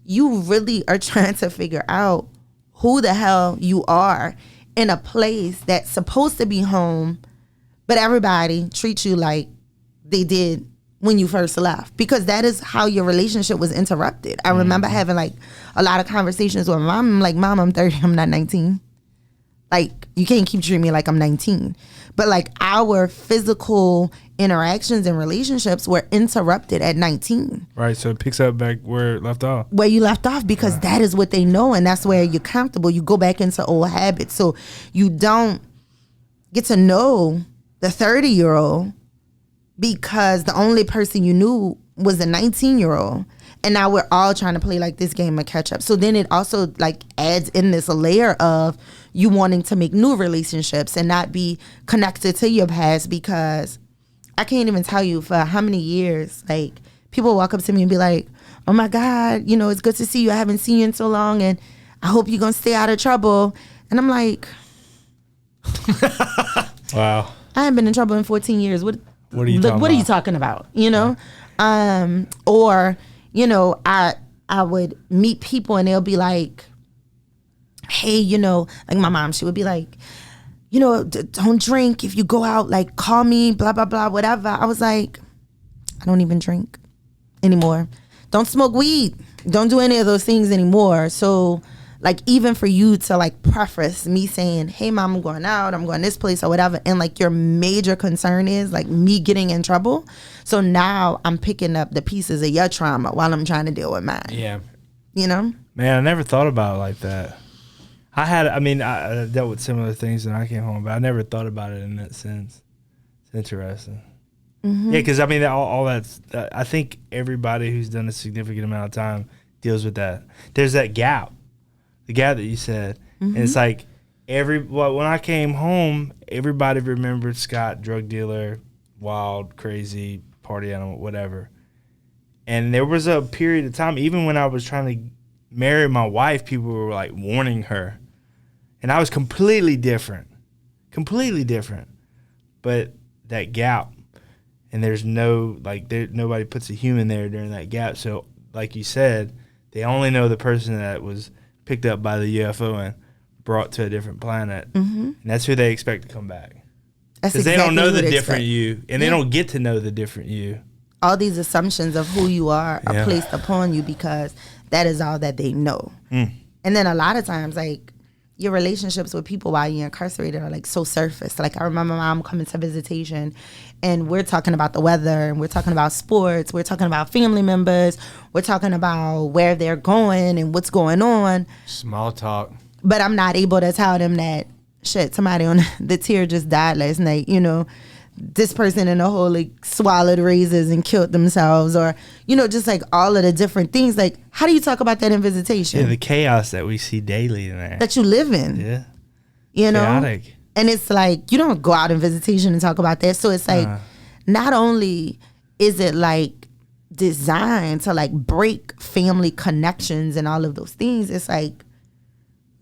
you really are trying to figure out who the hell you are in a place that's supposed to be home, but everybody treats you like they did when you first left, because that is how your relationship was interrupted. I remember having like a lot of conversations with mom. I'm like, Mom, I'm 30, I'm not 19. Like, you can't keep treating me like I'm 19. But like our physical interactions and relationships were interrupted at 19. Right, so it picks up back where it left off. Where you left off, because that is what they know, and that's where you're comfortable. You go back into old habits. So you don't get to know the 30-year-old because the only person you knew was the 19-year-old. And now we're all trying to play like this game of catch up. So then it also like adds in this layer of you wanting to make new relationships and not be connected to your past, because I can't even tell you for how many years, like people walk up to me and be like, oh my God, it's good to see you. I haven't seen you in so long, and I hope you're going to stay out of trouble. And I'm like, wow, I haven't been in trouble in 14 years. What are you talking about? What are you talking about? Or, I would meet people and they'll be like, hey, like my mom, she would be like, don't drink. If you go out, like call me, blah, blah, blah, whatever. I was like, I don't even drink anymore. Don't smoke weed. Don't do any of those things anymore. So like, even for you to like preface me saying, hey mom, I'm going out, I'm going this place or whatever, and like your major concern is like me getting in trouble. So now I'm picking up the pieces of your trauma while I'm trying to deal with mine. Yeah. Man, I never thought about it like that. I dealt with similar things when I came home, but I never thought about it in that sense. It's interesting. Mm-hmm. Yeah, because all that's, I think everybody who's done a significant amount of time deals with that. There's that gap. The gap that you said, and it's like when I came home, everybody remembered Scott, drug dealer, wild, crazy, party animal, whatever. And there was a period of time, even when I was trying to marry my wife, people were like warning her. And I was completely different. But that gap, and there's nobody puts a human there during that gap. So like you said, they only know the person that was picked up by the UFO and brought to a different planet. Mm-hmm. And that's who they expect to come back. Because they don't know the different you, and they don't get to know the different you. All these assumptions of who you are placed upon you because that is all that they know. And then a lot of times, like, your relationships with people while you're incarcerated are like so surface. Like, I remember my mom coming to visitation and we're talking about the weather and we're talking about sports. We're talking about family members. We're talking about where they're going and what's going on. Small talk. But I'm not able to tell them that, shit, somebody on the tier just died last night, you know. This person in the hole like swallowed razors and killed themselves, or, you know, just like all of the different things. Like, how do you talk about that in visitation? Yeah, the chaos that we see daily in there. That you live in. Yeah. You know? Chaotic. And it's like, you don't go out in visitation and talk about that. So it's like, not only is it like designed to like break family connections and all of those things, it's like,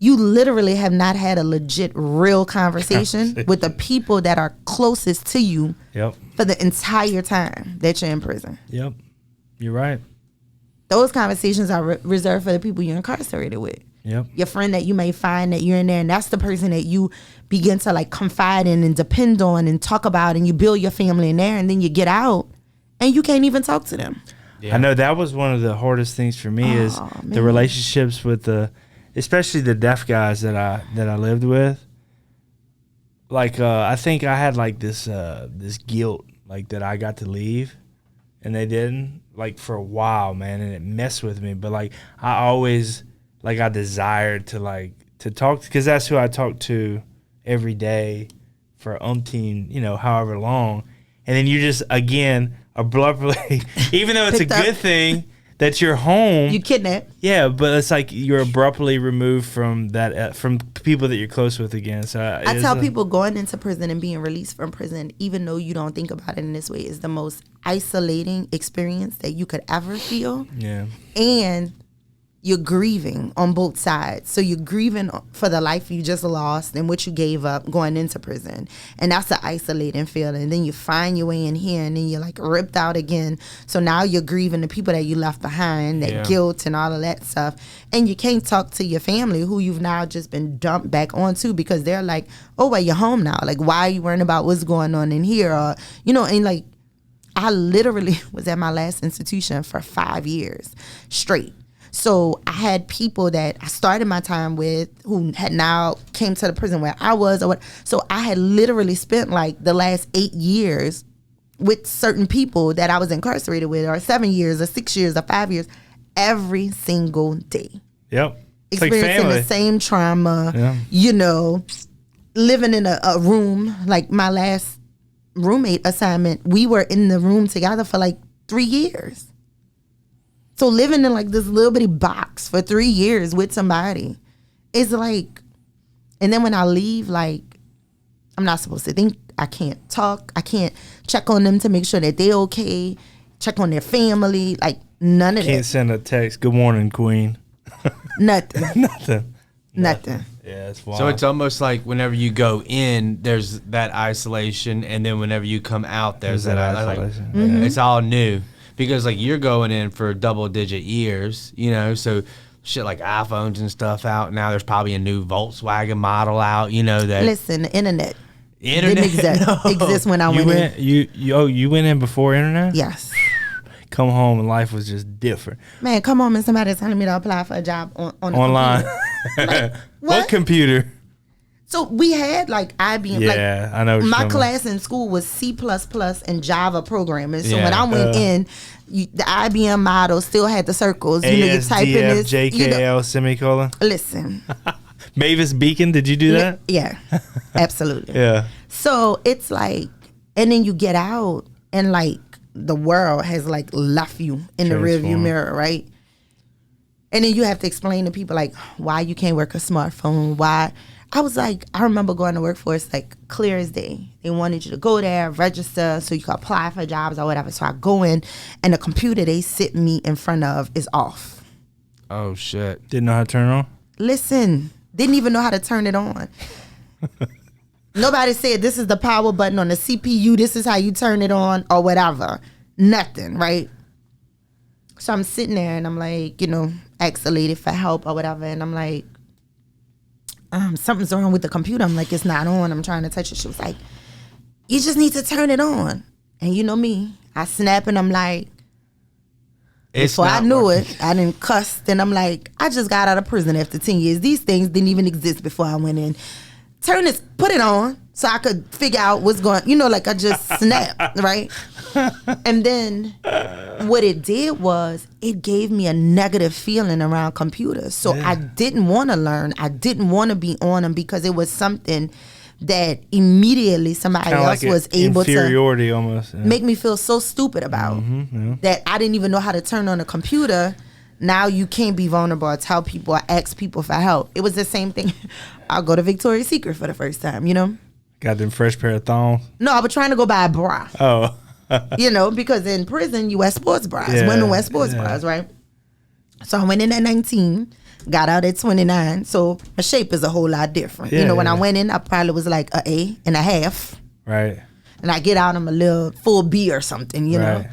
you literally have not had a legit, real conversation with the people that are closest to you for the entire time that you're in prison. Yep. You're right. Those conversations are reserved for the people you're incarcerated with. Yep. Your friend that you may find that you're in there, and that's the person that you begin to like confide in and depend on and talk about, and you build your family in there, and then you get out and you can't even talk to them. Yeah. I know that was one of the hardest things for me is the relationships with especially the deaf guys that I lived with. Like, I think I had like this guilt, like that I got to leave and they didn't, like, for a while, man, and it messed with me. But like, I always, like, I desired to talk, because that's who I talk to every day for umpteen, you know, however long. And then you just, again, abruptly, even though it's a good thing that you're home, you kidnapped. Yeah, but it's like you're abruptly removed from that, from people that you're close with again. So I tell people going into prison and being released from prison, even though you don't think about it in this way, is the most isolating experience that you could ever feel. Yeah. And you're grieving on both sides. So you're grieving for the life you just lost and what you gave up going into prison. And that's the isolating feeling. And then you find your way in here and then you're like ripped out again. So now you're grieving the people that you left behind, that guilt and all of that stuff. And you can't talk to your family who you've now just been dumped back onto, because they're like, oh, well, you're home now. Like, why are you worrying about what's going on in here? Or, you know, and like, I literally was at my last institution for 5 years straight. So I had people that I started my time with who had now came to the prison where I was, or what. So I had literally spent like the last 8 years with certain people that I was incarcerated with, or 7 years, or 6 years, or 5 years, every single day. Yep. It's experiencing like the same trauma, you know, living in a room. Like my last roommate assignment, we were in the room together for like 3 years. So living in like this little bitty box for 3 years with somebody is like, and then when I leave, like, I'm not supposed to think, I can't talk, I can't check on them to make sure that they're okay, check on their family, like none of that. Can't send a text, good morning, queen. Nothing. Nothing. Yeah, it's wild. So it's almost like whenever you go in, there's that isolation, and then whenever you come out, there's that isolation. Like, it's all new. Because, like, you're going in for double-digit years, you know, so shit like iPhones and stuff out. Now there's probably a new Volkswagen model out, you know. That Listen, the internet didn't exist when I went in. You went in before internet? Yes. Come home and life was just different. Man, come home and somebody's telling me to apply for a job on online. Like, what computer? So we had like IBM. Yeah, I know. My class in school was C++ and Java programming. So when I went in, the IBM model still had the circles. You know, you type in this. JKL semicolon. Listen. Mavis Beacon, did you do that? Yeah, absolutely. Yeah. So it's like, and then you get out and like the world has like left you in the rearview mirror, right? And then you have to explain to people like why you can't work a smartphone, why I was like, I remember going to workforce like clear as day. They wanted you to go there, register so you could apply for jobs or whatever. So I go in and the computer they sit me in front of is off. Oh, shit. Didn't know how to turn it on? Listen, didn't even know how to turn it on. Nobody said this is the power button on the CPU, this is how you turn it on or whatever. Nothing, right? So I'm sitting there and I'm like, ask the lady for help or whatever. And I'm like, something's wrong with the computer. I'm like, it's not on. I'm trying to touch it. She was like, you just need to turn it on. And you know me, I snap and I'm like, before I knew it, I didn't cuss. And I'm like, I just got out of prison after 10 years. These things didn't even exist before I went in. Put it on so I could figure out what's going, like I just snapped, right? And then what it did was it gave me a negative feeling around computers. So I didn't want to learn. I didn't want to be on them because it was something that immediately somebody Kinda else like was able inferiority almost. Yeah. make me feel so stupid about that I didn't even know how to turn on a computer. Now you can't be vulnerable or tell people or ask people for help. It was the same thing. I'll go to Victoria's Secret for the first time, Got them fresh pair of thongs? No, I was trying to go buy a bra. Oh. Because in prison you wear sports bras. Women wear sports bras, right? So I went in at 19, got out at 29. So my shape is a whole lot different. When I went in, I probably was like a A&a-half. Right. And I get out, I'm a little full B or something, you know.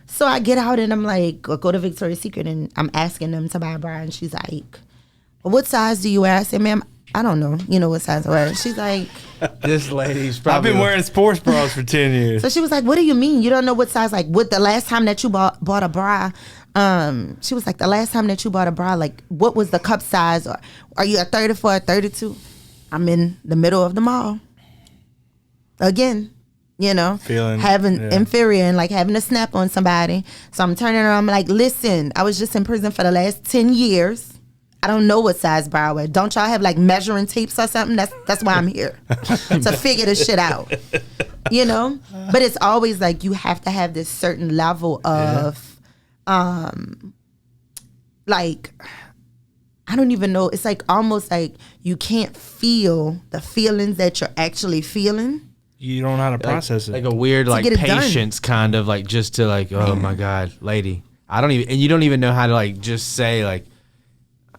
So I get out and I'm like, go to Victoria's Secret and I'm asking them to buy a bra. And she's like, well, what size do you wear? I said, ma'am, I don't know. What size I wear? She's like, this lady's probably... I've been wearing sports bras for 10 years. So she was like, what do you mean? You don't know what size? Like, what the last time that you bought a bra? She was like, the last time that you bought a bra, like, what was the cup size? Or are you a 34 or 32? I'm in the middle of the mall. Again. Feeling having inferior and like having a snap on somebody. So I'm turning around, I'm like, listen, I was just in prison for the last 10 years. I don't know what size bra I wear. Don't y'all have like measuring tapes or something? That's why I'm here. To figure this shit out. But it's always like you have to have this certain level of like, I don't even know. It's like almost like you can't feel the feelings that you're actually feeling. You don't know how to process it. Like a weird like patience kind of like just to like, oh my God, lady. You don't even know how to like just say like,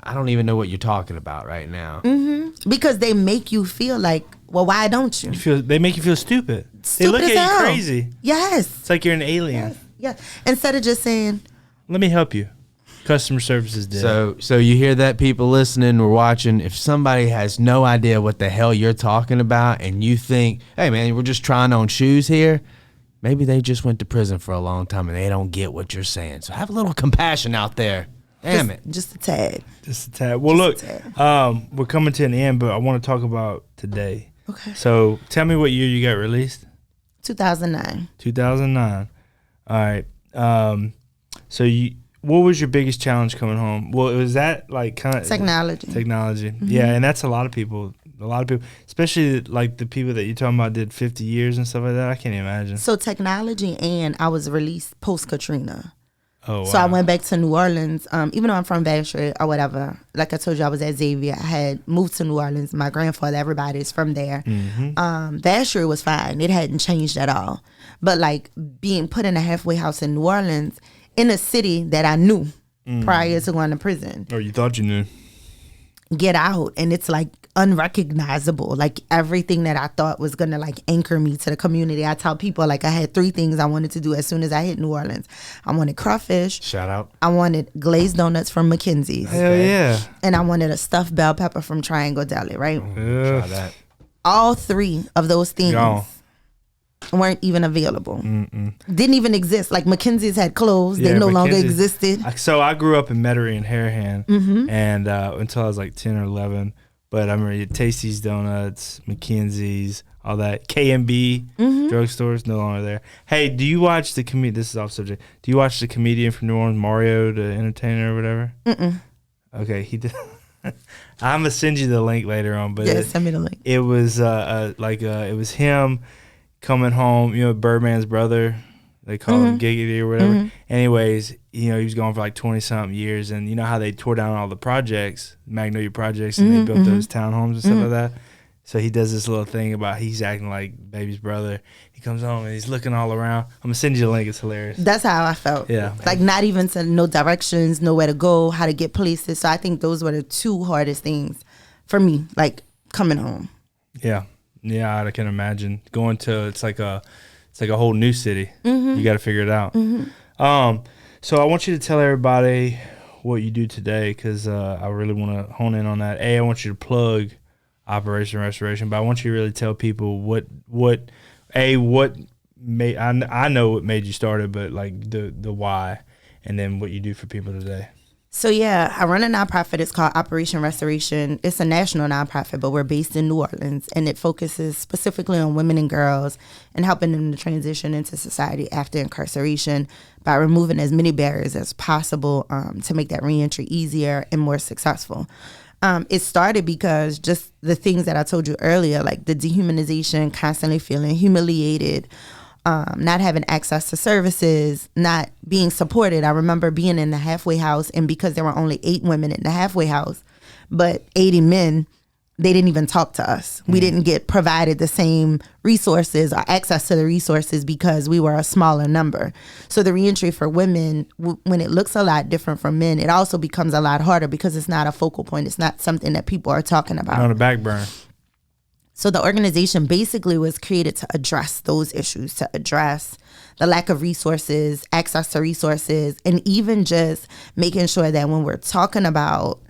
I don't even know what you're talking about right now. Mm-hmm. Because they make you feel like, well, why don't you? They make you feel stupid. They look at you crazy. Yes. It's like you're an alien. Yes. Instead of just saying, let me help you. Customer service is dead. So you hear that, people listening or watching, if somebody has no idea what the hell you're talking about and you think, hey man, we're just trying on shoes here, maybe they just went to prison for a long time and they don't get what you're saying. So have a little compassion out there. Damn it. Just a tad. Just a tad. Well, look, we're coming to an end, but I want to talk about today. Okay. So tell me what year you got released. 2009. 2009. All right. What was your biggest challenge coming home? Well, was that like kind of technology. Mm-hmm. Yeah, and that's a lot of people. Especially like the people that you're talking about did 50 years and stuff like that. I can't imagine. So technology, and I was released post Katrina. Oh, wow. So I went back to New Orleans. Even though I'm from Vacherie or whatever, like I told you, I was at Xavier. I had moved to New Orleans. My grandfather, everybody is from there. Mm-hmm. Vacherie was fine. It hadn't changed at all. But like being put in a halfway house in New Orleans, in a city that I knew prior to going to prison. Or you thought you knew. Get out, and it's like unrecognizable. Like everything that I thought was gonna like anchor me to the community. I tell people like I had 3 things I wanted to do as soon as I hit New Orleans. I wanted crawfish. Shout out. I wanted glazed donuts from McKenzie's. Hell yeah. And I wanted a stuffed bell pepper from Triangle Deli, right? Yeah. Try that. All 3 of those things weren't even available. Didn't even exist. Like McKenzie's had closed. They no longer existed. So I grew up in Metairie and Harahan, and until I was like 10 or 11. But I remember Tasty's Donuts, McKenzie's, all that. K&B drugstores, no longer there. Hey, do you watch the comedian? This is off subject. Do you watch the comedian from New Orleans, Mario the Entertainer or whatever? Okay, he did. I'm gonna send you the link later on. But send me the link. It was it was him coming home. Birdman's brother. They call him Giggity or whatever. Anyways, he was gone for like 20-something years. And you know how they tore down all the projects, Magnolia projects, and they built those townhomes and stuff like that? So he does this little thing about he's acting like baby's brother. He comes home and he's looking all around. I'm gonna send you a link. It's hilarious. That's how I felt. Yeah. Like not even to no directions, nowhere to go, how to get places. So I think those were the two hardest things for me, like coming home. Yeah. Yeah, I can imagine. Going to it's like a whole new city. You got to figure it out. So I want you to tell everybody what you do today, because I really want to hone in on that. I want you to plug Operation Restoration, but I want you to really tell people what made, I know what made you start it, but like the why, and then what you do for people today. So yeah, I run a nonprofit. It's called Operation Restoration. It's a national nonprofit, but we're based in New Orleans, and it focuses specifically on women and girls and helping them to transition into society after incarceration by removing as many barriers as possible to make that reentry easier and more successful. It started because just the things that I told you earlier, like the dehumanization, constantly feeling humiliated, not having access to services, not being supported. I remember being in the halfway house, and because there were only 8 women in the halfway house, but 80 men, they didn't even talk to us. We didn't get provided the same resources or access to the resources because we were a smaller number. So the reentry for women, when it looks a lot different from men, it also becomes a lot harder because it's not a focal point. It's not something that people are talking about. On the back burner. So the organization basically was created to address those issues, to address the lack of resources, access to resources, and even just making sure that when we're talking about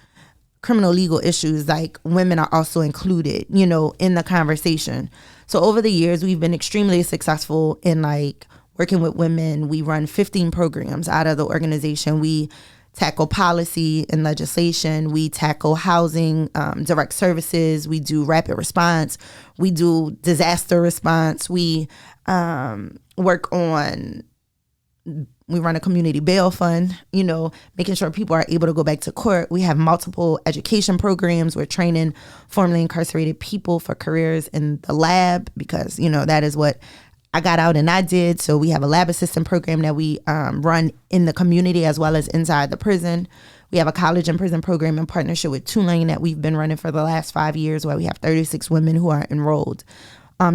criminal legal issues, like women are also included, in the conversation. So over the years, we've been extremely successful in like working with women. We run 15 programs out of the organization. We tackle policy and legislation. We tackle housing, direct services. We do rapid response. We do disaster response. We work on, we run a community bail fund, making sure people are able to go back to court. We have multiple education programs. We're training formerly incarcerated people for careers in the lab because, that is what I got out and I did. So we have a lab assistant program that we run in the community as well as inside the prison. We have a college and prison program in partnership with Tulane that we've been running for the last 5 years, where we have 36 women who are enrolled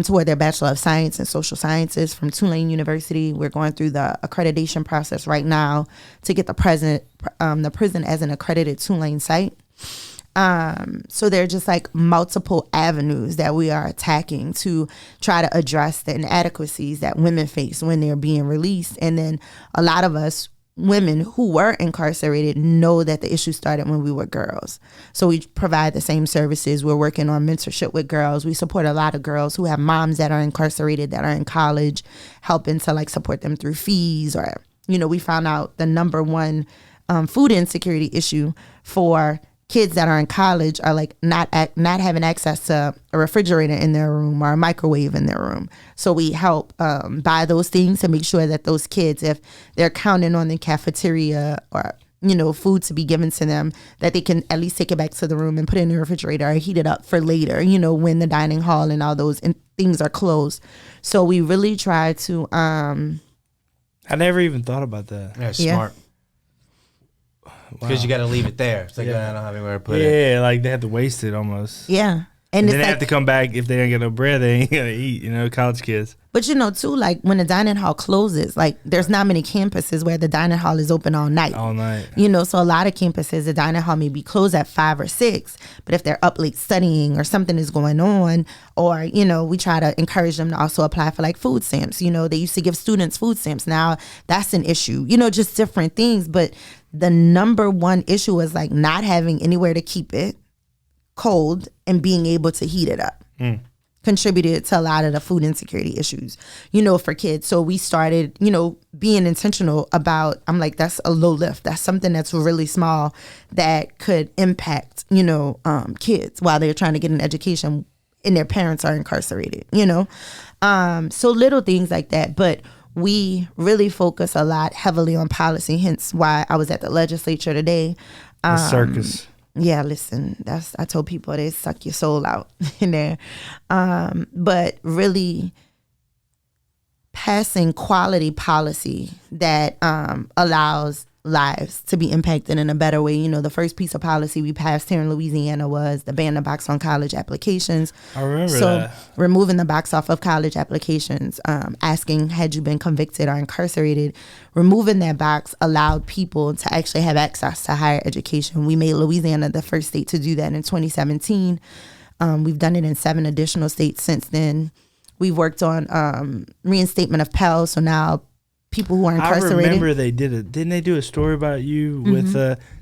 toward their Bachelor of Science in Social Sciences from Tulane University. We're going through the accreditation process right now to get the prison as an accredited Tulane site. So there are just like multiple avenues that we are attacking to try to address the inadequacies that women face when they're being released. And then a lot of us women who were incarcerated know that the issue started when we were girls. So we provide the same services. We're working on mentorship with girls. We support a lot of girls who have moms that are incarcerated, that are in college, helping to like support them through fees. Or, we found out the number one food insecurity issue for kids that are in college are like not having access to a refrigerator in their room or a microwave in their room. So we help buy those things to make sure that those kids, if they're counting on the cafeteria or food to be given to them, that they can at least take it back to the room and put it in the refrigerator or heat it up for later, when the dining hall and all those things are closed. So we really try to I never even thought about that. Yeah, smart. Because you got to leave it there. It's like, I don't have anywhere to put it. Yeah, like they have to waste it almost. Yeah. And it's then they like, have to come back. If they don't get no bread, they ain't going to eat, college kids. But too, like when the dining hall closes, like there's not many campuses where the dining hall is open all night. All night. So a lot of campuses, the dining hall may be closed at 5 or 6. But if they're up late studying or something is going on, or, we try to encourage them to also apply for like food stamps. They used to give students food stamps. Now that's an issue, just different things. But the number one issue is like not having anywhere to keep it cold and being able to heat it up. Contributed to a lot of the food insecurity issues, for kids. So we started, being intentional about, I'm like, that's a low lift. That's something that's really small that could impact, kids while they're trying to get an education and their parents are incarcerated, So little things like that. But we really focus a lot heavily on policy, hence why I was at the legislature today. The circus. Yeah, listen, I told people they suck your soul out in there. But really passing quality policy that allows lives to be impacted in a better way. You know, the first piece of policy we passed here in Louisiana was the ban the box on college applications. I remember so removing the box off of college applications, asking had you been convicted or incarcerated, removing that box allowed people to actually have access to higher education. We made Louisiana the first state to do that in 2017. We've done it in 7 additional states since then. We've worked on reinstatement of Pell, so now people who are incarcerated. I remember they did it. Didn't they do a story about you with?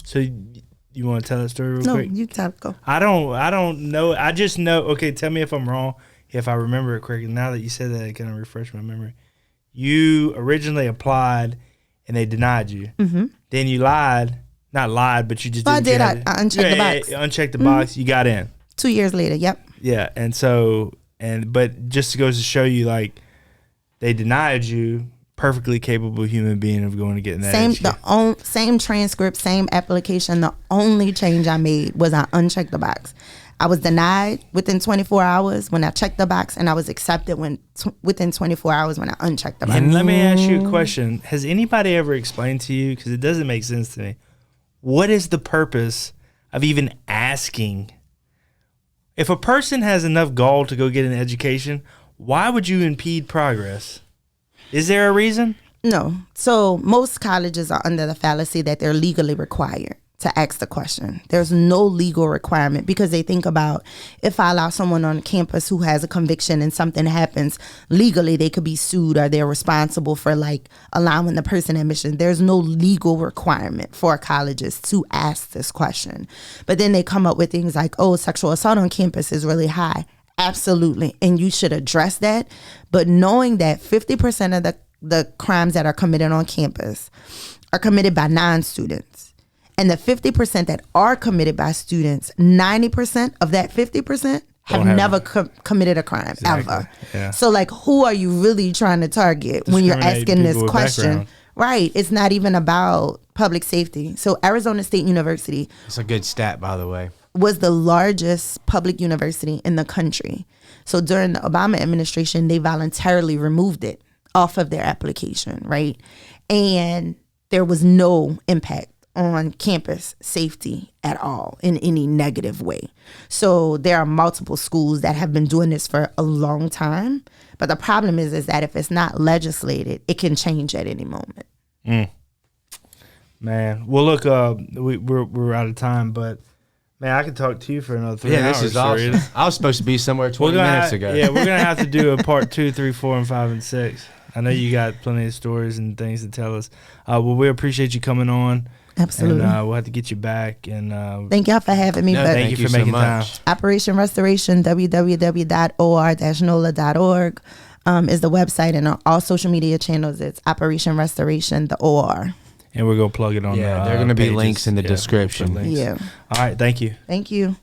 So you want to tell that story real quick? No, you tell. Go. I don't know. I just know. Okay, tell me if I'm wrong. If I remember it correctly. Now that you said that, it kind of refreshed my memory. You originally applied, and they denied you. Mm-hmm. Then you lied. Not lied, but you just. I did. I unchecked the box. Yeah, unchecked the box. You got in. 2 years later. Yep. Yeah, and so but just goes to show you, like, they denied you. Perfectly capable human being of going to get in that same transcript, same application. The only change I made was I unchecked the box. I was denied within 24 hours when I checked the box, and I was accepted within 24 hours when I unchecked the box. And let me ask you a question. Has anybody ever explained to you, because it doesn't make sense to me, what is the purpose of even asking? If a person has enough gall to go get an education, why would you impede progress? Is there a reason? No. So most colleges are under the fallacy that they're legally required to ask the question. There's no legal requirement because they think about, if I allow someone on campus who has a conviction and something happens, legally they could be sued or they're responsible for like allowing the person admission. There's no legal requirement for colleges to ask this question. But then they come up with things like, oh, sexual assault on campus is really high. Absolutely. And you should address that. But knowing that 50% of the crimes that are committed on campus are committed by non-students, and the 50% that are committed by students, 90% of that 50% have never committed a crime ever. Yeah. So like, who are you really trying to target when you're asking this question? Background. Right. It's not even about public safety. So Arizona State University. It's a good stat, by the way. Was the largest public university in the country. So during the Obama administration, they voluntarily removed it off of their application, right? And there was no impact on campus safety at all in any negative way. So there are multiple schools that have been doing this for a long time. But the problem is that if it's not legislated, it can change at any moment. Man, well, look, we're out of time, but man, I could talk to you for another 3 hours. Yeah, this is awesome. I was supposed to be somewhere 20 minutes ago. Yeah, we're going to have to do a part 2, 3, 4, and 5, and 6. I know you got plenty of stories and things to tell us. Well, we appreciate you coming on. Absolutely. And we'll have to get you back. And thank y'all for having me. No, thank you for making time. Operation Restoration, www.or-nola.org is the website, and on all social media channels, it's Operation Restoration.OR. And we're going to plug it on there are going to be links in the description. Yeah. All right. Thank you. Thank you.